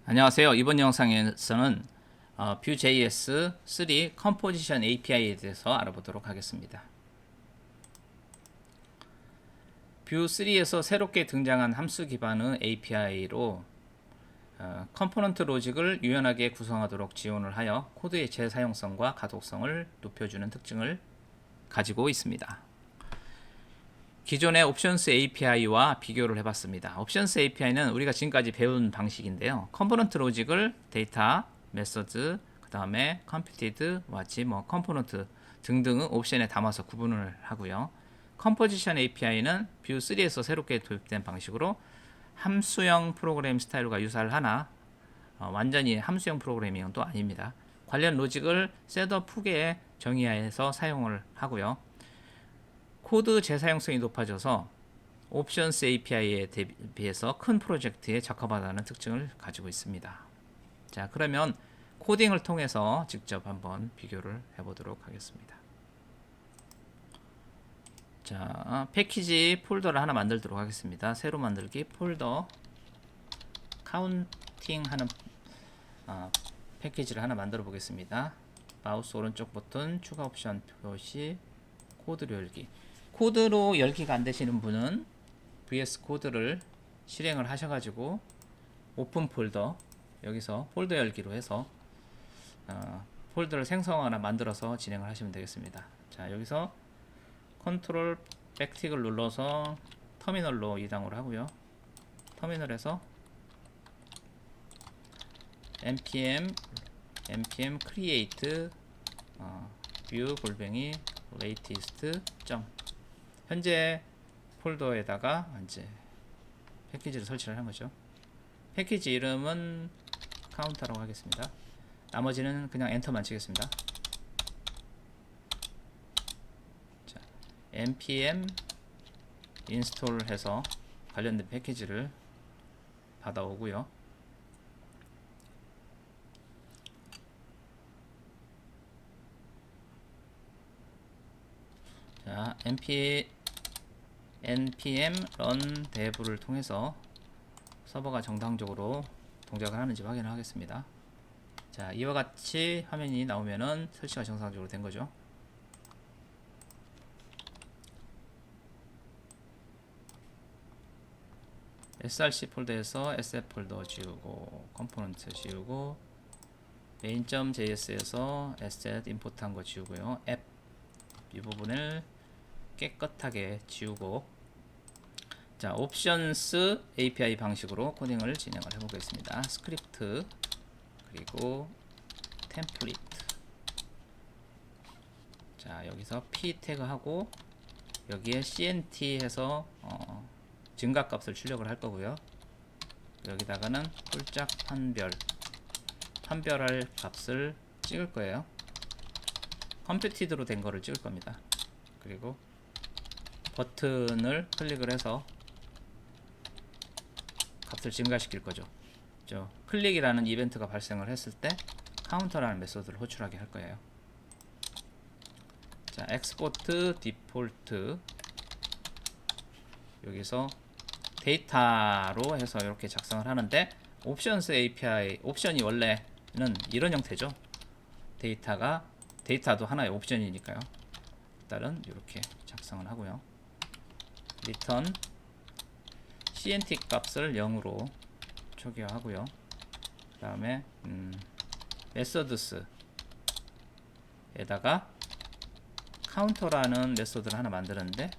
안녕하세요. 이번 영상에서는 Vue.js 3 컴포지션 API에 대해서 알아보도록 하겠습니다. Vue 3에서 새롭게 등장한 함수 기반의 API로 컴포넌트 로직을 유연하게 구성하도록 지원을 하여 코드의 재사용성과 가독성을 높여주는 특징을 가지고 있습니다. 기존의 옵션스 API와 비교를 해봤습니다. 옵션스 API는 우리가 지금까지 배운 방식인데요. 컴포넌트 로직을 데이터, 메서드, 그 다음에 컴퓨티드, 마치 컴포넌트 등등의 옵션에 담아서 구분을 하고요. 컴포지션 API는 Vue 3에서 새롭게 도입된 방식으로 함수형 프로그램 스타일과 유사를 하나 완전히 함수형 프로그래밍은 또 아닙니다. 관련 로직을 셋업 후계에 정의하여서 사용을 하고요. 코드 재사용성이 높아져서 옵션스 API에 비해서 큰 프로젝트에 적합하다는 특징을 가지고 있습니다. 자, 그러면 코딩을 통해서 직접 한번 비교를 해보도록 하겠습니다. 자, 패키지 폴더를 하나 만들도록 하겠습니다. 새로 만들기 폴더 카운팅하는 패키지를 하나 만들어 보겠습니다. 마우스 오른쪽 버튼 추가 옵션 표시 코드로 열기. 코드로 열기가 안 되시는 분은 VS 코드를 실행을 하셔가지고 오픈 폴더 여기서 폴더 열기로 해서 폴더를 생성하나 만들어서 진행을 하시면 되겠습니다. 자, 여기서 컨트롤 백틱을 눌러서 터미널로 이동을 하고요. 터미널에서 npm create view 골뱅이 latest 현재 폴더에다가 이제 패키지를 설치를 하는 거죠. 패키지 이름은 카운터라고 하겠습니다. 나머지는 그냥 엔터만 치겠습니다. 자, npm 인스톨 해서 관련된 패키지를 받아오고요. 자, npm run dev를 통해서 서버가 정상적으로 동작을 하는지 확인을 하겠습니다. 자, 이와 같이 화면이 나오면은 설치가 정상적으로 된 거죠. src 폴더에서 sf 폴더 지우고 컴포넌트 지우고 main.js에서 asset 임포트 한 거 지우고요. 앱 이 부분을 깨끗하게 지우고, 자, 옵션스 API 방식으로 코딩을 진행을 해보겠습니다. 스크립트 그리고 템플릿. 자, 여기서 p 태그하고 여기에 cnt 해서 증가값을 출력을 할 거고요. 여기다가는 홀짝 판별할 값을 찍을 거예요. 컴퓨티드로 된 거를 찍을 겁니다. 그리고 버튼을 클릭을 해서 값을 증가시킬 거죠. 클릭이라는 이벤트가 발생을 했을 때 카운터라는 메소드를 호출하게 할 거예요. 자, 엑스포트 디폴트 여기서 데이터로 해서 이렇게 작성을 하는데 옵션스 API 옵션이 원래는 이런 형태죠. 데이터도 하나의 옵션이니까요. 일단은 이렇게 작성을 하고요. return cnt 값을 0으로 초기화하고요. 그 다음에 methods에다가 counter라는 메소드를 하나 만드는데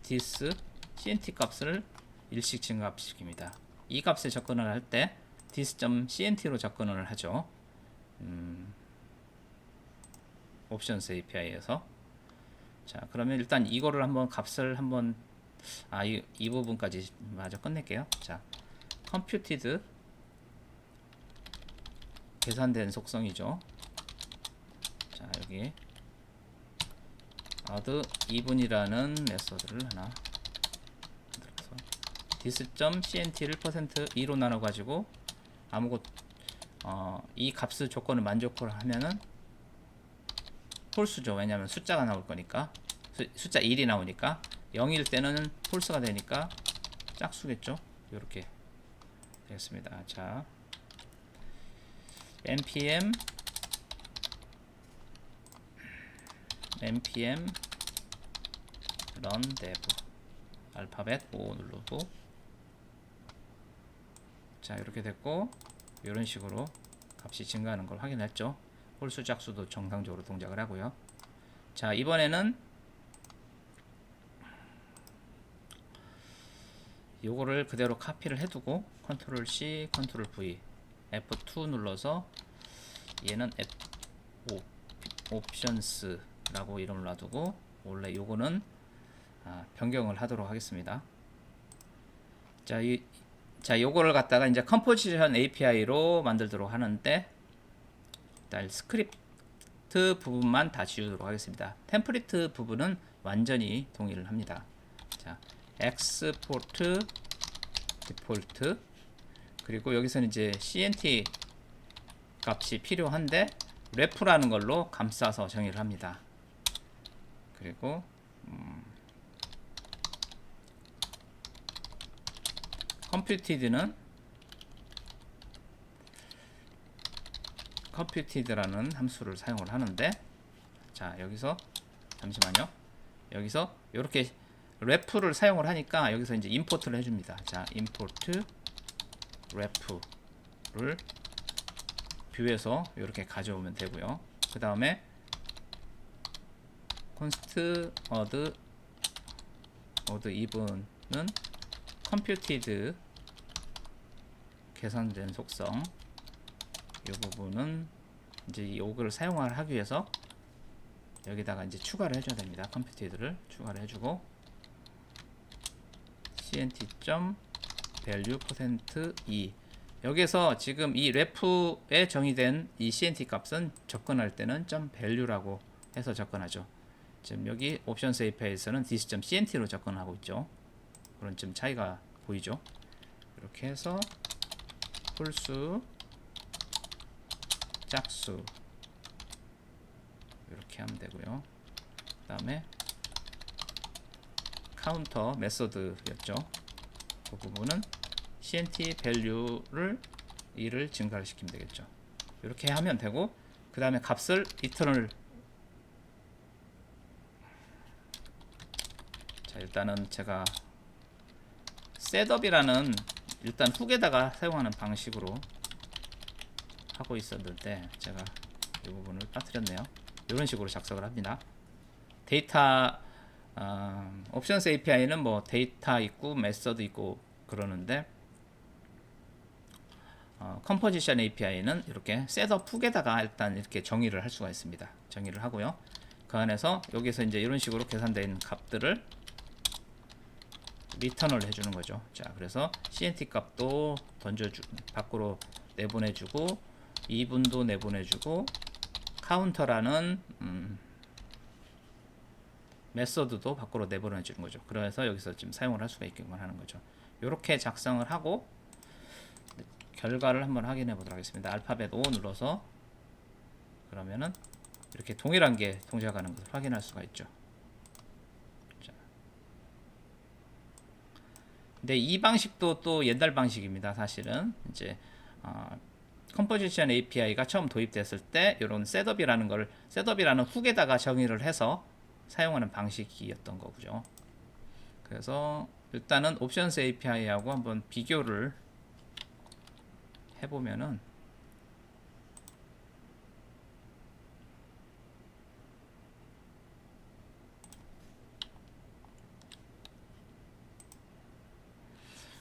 this cnt 값을 일씩 증가시킵니다. 이 값에 접근을 할 때 this.cnt로 접근을 하죠. 옵션스 API에서. 자, 그러면 일단 이거를 한번 값을 한번 이 부분까지 마저 끝낼게요. 자, 컴퓨티드 계산된 속성이죠. 자, 여기 add even이라는 메소드를 하나 만들어서 this.cent를 %2로 나눠 가지고 이 값의 조건을 만족을 하면은 폴스죠. 왜냐하면 숫자가 나올 거니까, 숫자 1이 나오니까. 0일 때는 폴스가 되니까 짝수겠죠. 이렇게 되겠습니다. 자, npm run dev 알파벳 O 누르고, 자 이렇게 됐고, 이런 식으로 값이 증가하는 걸 확인했죠. 홀수 짝수도 정상적으로 동작을 하고요. 자 이번에는 요거를 그대로 카피를 해두고 컨트롤 C, 컨트롤 V, F2 눌러서 얘는 옵션스라고 이름을 놔두고, 원래 요거는 변경을 하도록 하겠습니다. 자, 요거를 갖다가 이제 컴포지션 API로 만들도록 하는데, 일단 스크립트 부분만 다 지우도록 하겠습니다. 템플릿 부분은 완전히 동의를 합니다. 자, export default, 그리고 여기서는 이제 CNT 값이 필요한데 ref라는 걸로 감싸서 정의를 합니다. 그리고 computed라는 함수를 사용을 하는데, 자 여기서 잠시만요. 여기서 이렇게 ref를 사용을 하니까 여기서 이제 import를 해줍니다. 자 import ref를 뷰에서 이렇게 가져오면 되고요. 그 다음에 const odd even은 computed 계산된 속성, 이 부분은 이제 이거를 사용을 하기 위해서 여기다가 이제 추가를 해줘야 됩니다. computed를 추가를 해주고, cnt.value%e, 여기서 지금 이 ref에 정의된 이 cnt 값은 접근할 때는 .value라고 해서 접근하죠. 지금 여기 옵션스 API에서는 this.cnt로 접근하고 있죠. 그런 좀 차이가 보이죠. 이렇게 해서 홀수, 짝수 이렇게 하면 되고요. 그 다음에 카운터 메소드였죠. 그 부분은 cnt value를 2를 증가를 시키면 되겠죠. 이렇게 하면 되고, 그 다음에 값을 리턴을, 자 일단은 제가 셋업이라는 일단 훅에다가 사용하는 방식으로 하고 있었는데 제가 이 부분을 빠뜨렸네요. 이런 식으로 작성을 합니다. 데이터 옵션스 API는 뭐 데이터 있고 메서드 있고 그러는데, 컴포지션 API는 이렇게 셋업 훅에다가 일단 이렇게 정의를 할 수가 있습니다. 정의를 하고요. 그 안에서 여기서 이제 이런 식으로 계산된 값들을 리턴을 해주는 거죠. 자, 그래서 CNT 값도 밖으로 내보내주고, 이분도 내보내주고, 카운터라는 메서드도 밖으로 내보내주는 거죠. 그래서 여기서 지금 사용을 할 수가 있게끔 하는 거죠. 이렇게 작성을 하고 결과를 한번 확인해 보도록 하겠습니다. 알파벳 O 눌러서 그러면은 이렇게 동일한 게 동작하는 것을 확인할 수가 있죠. 근데 이 방식도 또 옛날 방식입니다. 사실은 이제 컴포지션 API가 처음 도입됐을 때 이런 셋업이라는 훅에다가 정의를 해서 사용하는 방식이었던 거죠. 그래서 일단은 옵션스 API하고 한번 비교를 해보면은,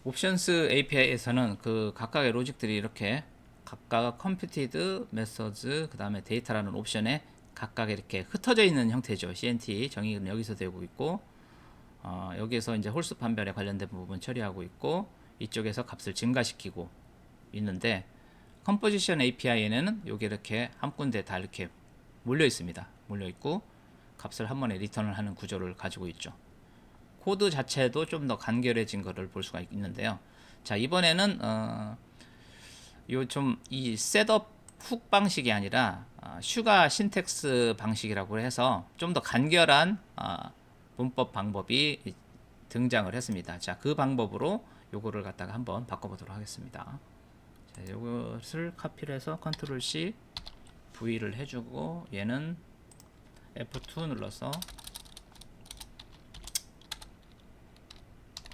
옵션스 API에서는 그 각각의 로직들이 이렇게 각각 컴퓨티드, 메서드, 그 다음에 데이터라는 옵션에 각각 이렇게 흩어져 있는 형태죠. CNT 정의는 여기서 되고 있고, 여기에서 이제 홀수 판별에 관련된 부분 처리하고 있고, 이쪽에서 값을 증가시키고 있는데, 컴포지션 API에는 여기 이렇게 한 군데 다 이렇게 몰려 있습니다. 몰려 있고 값을 한 번에 리턴을 하는 구조를 가지고 있죠. 코드 자체도 좀 더 간결해진 것을 볼 수가 있는데요. 자, 이번에는 이 셋업 훅 방식이 아니라 슈가 신텍스 방식이라고 해서 좀 더 간결한 문법 방법이 등장을 했습니다. 자, 그 방법으로 요거를 갖다가 한번 바꿔보도록 하겠습니다. 이것을 카피를 해서 컨트롤 C V를 해주고 얘는 F2 눌러서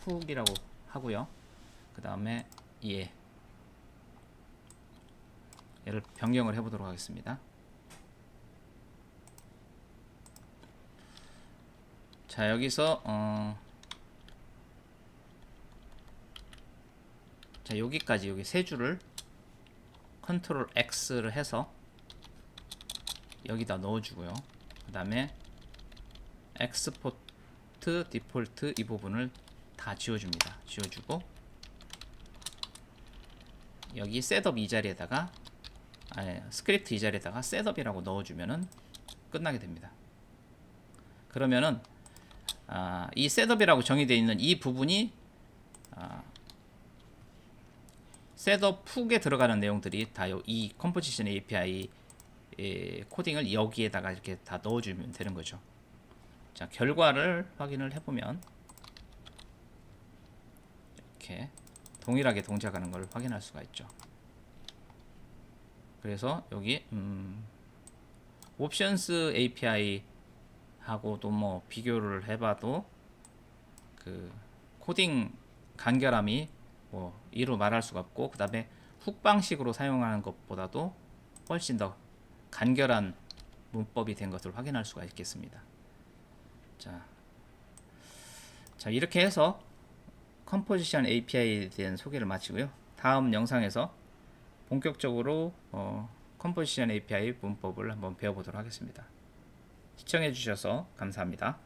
훅이라고 하고요. 그 다음에 얘를 변경을 해보도록 하겠습니다. 자, 여기서 자, 여기까지 여기 세 줄을 컨트롤 X를 해서 여기다 넣어주고요. 그 다음에 엑스포트 디폴트 이 부분을 다 지워줍니다. 지워주고 여기 셋업 이 자리에다가 스크립트 이 자리에다가 셋업이라고 넣어주면은 끝나게 됩니다. 그러면은 이 셋업이라고 정의되어 있는 이 부분이 셋업 훅에 들어가는 내용들이 다 이 컴포지션 API 코딩을 여기에다가 이렇게 다 넣어주면 되는 거죠. 자, 결과를 확인을 해보면 이렇게 동일하게 동작하는 걸 확인할 수가 있죠. 그래서 여기 옵션스 API 하고도 뭐 비교를 해봐도 그 코딩 간결함이 뭐 이루 말할 수가 없고, 그 다음에 훅 방식으로 사용하는 것보다도 훨씬 더 간결한 문법이 된 것을 확인할 수가 있겠습니다. 자, 이렇게 해서 컴포지션 API에 대한 소개를 마치고요. 다음 영상에서 본격적으로 컴포지션 API 문법을 한번 배워보도록 하겠습니다. 시청해 주셔서 감사합니다.